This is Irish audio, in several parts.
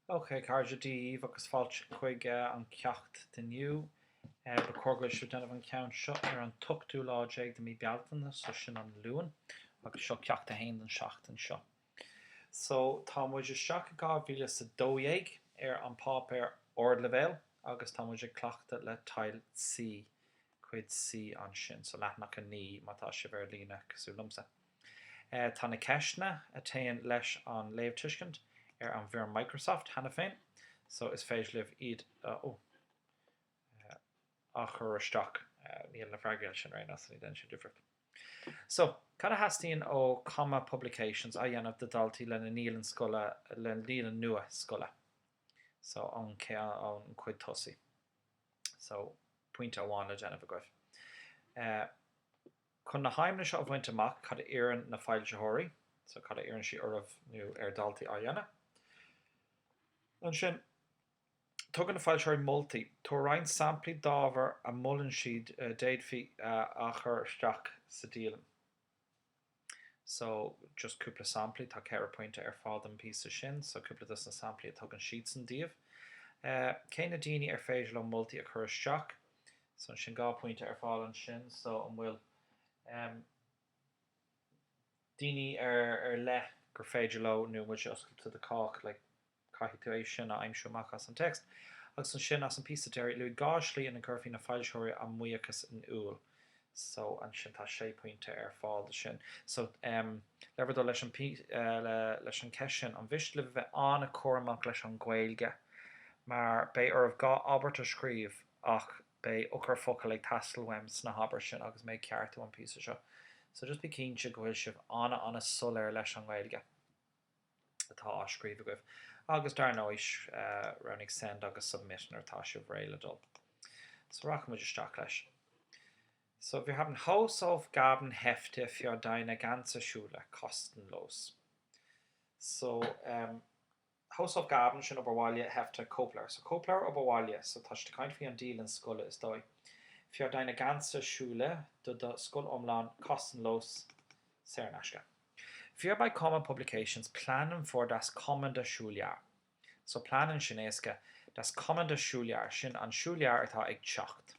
Okay, Ard Leibheál agus fáilt chuig an ceacht diniu ba cógail siú denmh an ceann seo ar an tuchtú láideag de mí bealtainna so sin an luúin agus seo ceacht a haon den seachtain seo. So tá muid isteach gá bhíle sa dóhéig ar an páp ar Ard Leibheál agus tá muid cleachta le Cuid C, Cuid C an sin, so leathnach a ní mátá si bhar lína cosú lumsa. Tá na ceisna a taon leis an léamhtuiscint ar an bhíor Microsoft hena féin, so is féidir libh iad a chur isteach níl na freagail sin réin as ní den sin difricht. So, cad a hastíonn ó comma publications a dhéanamh de daltaí le na níl an scoile le líon an nua scoile. So an Cuid tosaí. So puinte amháin le déanamh a goibh. Chun na haimne seo a bhaint amach cad a éireann na fáilteóirí, so cad a éireann sí urbh nó ar daltaí a dhéanamh. An sin tugann na fáilteóirí moltaí, tú rainn samplaí dábhar a mullann siad déadfaí a chur isteach sa díolan. So just cúpla samplaí tá ceithre pointe ar fád an píosa sin, so cúpla dus na samplaí a tugann siad san díobh. Cé na daoine ar féidir le moltaí a chur isteach, so an sin gá pointe ar fád an sin, so an bhfuil daoine ar le gur féidir le nó muid oscailta de cách le caithí tú éis sin a aimsiú amach as an text, agus an sin as an píosa déir luí gá slí ina ggurfaí na fáilteóirí a muochas an úl. So an sin tá 6 pointe ar fáil sin. So leabhar dó leis an ceisisin an bhís le bheith anna cuaramach leis an Gaeilge, mar bé ormh gá ábhart a scríomh ach bé ochar focail ag taistilm sna habair sin agus méid ceartú an píosa seo. So just be cínte go bhfuil sibh anna soléir leis an Gaeilge atá á scríomh a goibh. Agus dar nóis ronig send agus submit ar tá sibh réile dul. So rach muid isteach leis. So wir haben Hausaufgabenhefte für deine ganze Schule kostenlos. So Hausaufgaben sin oberwalje hefte Kopler. So Kopler oberwalje, so tascht kein für ein Deal in Skole ist doi. Für deine ganze Schule, der Skolomland kostenlos sehr naschke. Wir bei Common Publications planen für das kommende Schuljahr. So planen Chineske das kommende Schuljahr, schon an Schuljahr etwa ich schacht.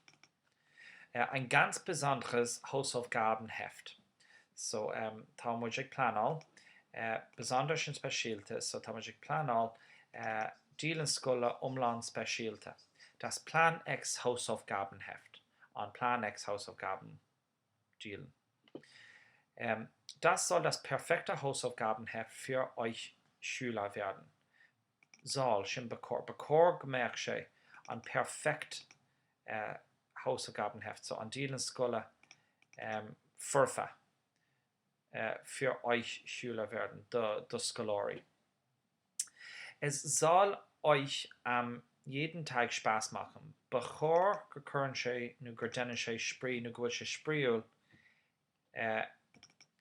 Ein ganz besonderes Hausaufgabenheft. So, tá muid ag planál, besonders in Spezialte, so tá muid ag planál, dílan scoile umland Spezialte. Das Plan X Hausaufgabenheft. An Plan X Hausaufgaben dílan. Das soll das perfekte Hausaufgabenheft für euch Schüler werden. Soll, schon bekor gemerkt sé, an perfekt Hausaufgabenheft, so an dílan scoile furfa für euch Schüler werden, de Scolari. Es soll euch jeden Tag Spaß machen. Bechor gecurren sé, nu gurdennen sé spree, nu gwil sé spreeul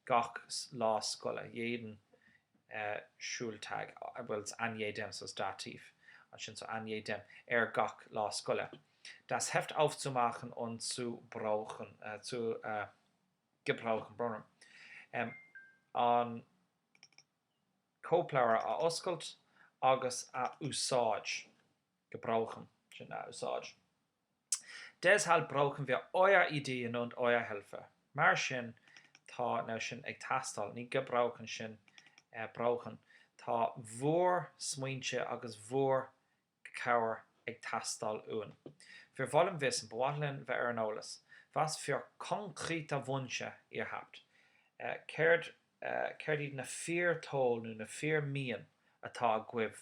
gach lá scoile, jeden Schultag, well, an jedem, so dativ, so an jedem, gach lá scoile. Das Heft aufzumachen und zu gebrauchen. An Kopler a oscailt agus a úsáid gebrauchen. Deshalb brauchen wir euer Ideen und euer Hilfe. Mar sin tá ná sin ag tastal, ní gebrauchen sin brauchen. Tá vor smuintse agus vor gecauer ag tastal uan. Wir wollen wissen, bewachtelen wir alles, was für konkrete Wünsche ihr habt. Kehrt ihr na 4 tol, nu na 4 mien atá gwib.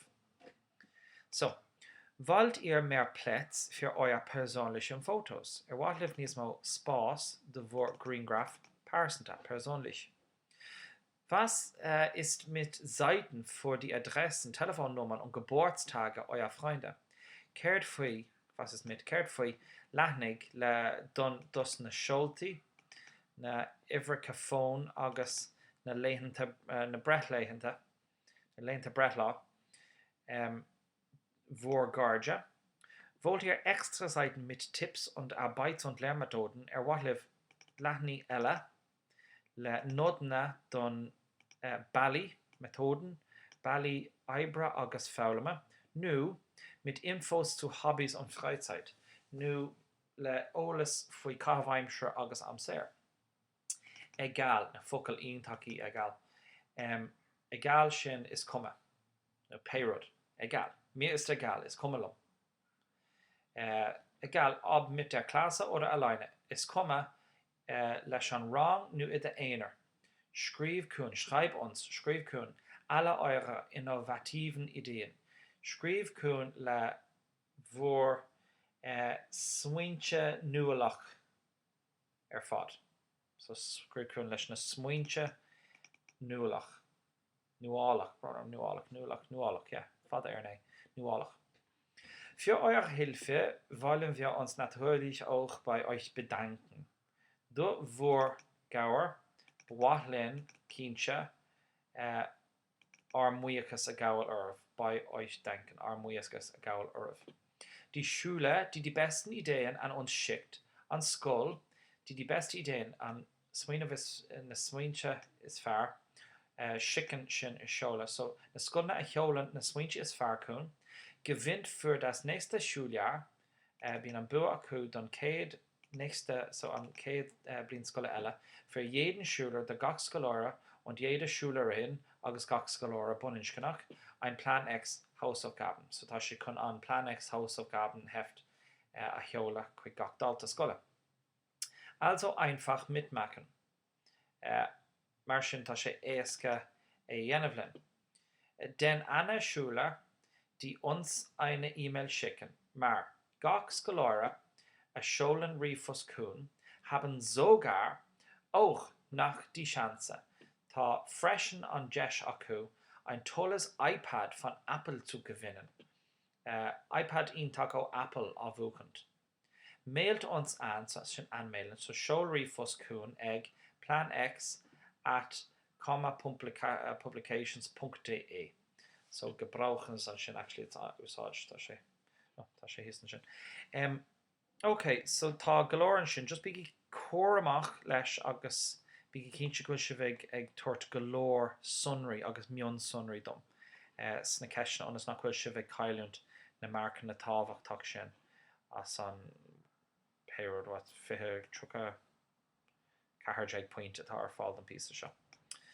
So, wollt ihr mehr Platz für euer persönlichen Fotos? Wachtelt nismo Spaß, de Wort Green Graph, persönlich. Was ist mit Seiten für die Adressen, Telefonnummern und Geburtstage eurer Freunde? Kehrt fui, was ist mit kehrt fui, lachnig le dus na shulti, na ivrika phone agus na lehente na bretlehente, na lehente bretla, vor garja. Wollt ihr extra Seiten mit Tipps und Arbeits- und Lehrmethoden erwartliv lachni ella, le nodna don Bali Methoden, Bali Ibra agus Faulama, Nu mit Infos zu Hobbys und Freizeit. Nu le ólas faoi cabhaimsir agus amséir. Egal, na focail iontaí egal. Egal sin is cuma. No peirod. Egal. Mir ist egal, is cuma lom. Egal, ob mit der Klasse oder alleine. Is cuma leis an rang nu ide einer. Schreib uns, schreib kun alle eure innovativen Ideen. Schreib kun le voor smuintje nualach fad. So schreib kun leis na smuintje nualach. Nualach, ja, fad nee, nualach. Für eure Hilfe wollen wir uns natürlich auch bei euch bedanken. Do voor gauwer Bl3 Kindje armoeiges a gauwel urf bei euch denken, armoeiges a gauwel urf. Die Schule, die besten Ideen an uns schickt, an School, die beste Ideen an Swinovis in de Swintje is fair, schicken sin is Schule. So, de Skunde a Jolen, de Swintje is fair kun, gewinnt für das nächste Schuljahr, bin an Bua Aku, dann Kade, nächste, so an Kade blin Skole Elle, für jeden Schüler der gach Skolora und jede Schülerin agus gach Skolora Buninschkenach ein Plan X Hausaufgaben, so dass sie kann an Plan X Hausaufgaben heft a Hiola quick gach Dalta Skole. Also einfach mitmachen. Marschen tasche eske jenevlen. Denn alle Schüler, die uns eine E-Mail schicken, maar gach Skolora a Scholen Rifus kun, haben sogar auch nach die Chance, ta freshen an Jesh Akku ein tolles iPad von Apple zu gewinnen. iPad Intako Apple aufwuchend. Mailt uns an, so schon anmelden, so Schulrifus kun egg planx@publications.de. So gebrauchen sie schon actually usage, das ist schon. Okay, so tá galóran sin just bigi choramach leis agus bigi cinse go se bheith ag tuairt galór sunraí agus mion sunraí dom. Sna ceisna anas nach chuil se bheith caiiliúnt na marcan na tábhachtach sin as an péród wat fithe trucha 4 pointe atá ar fáil an písa seo.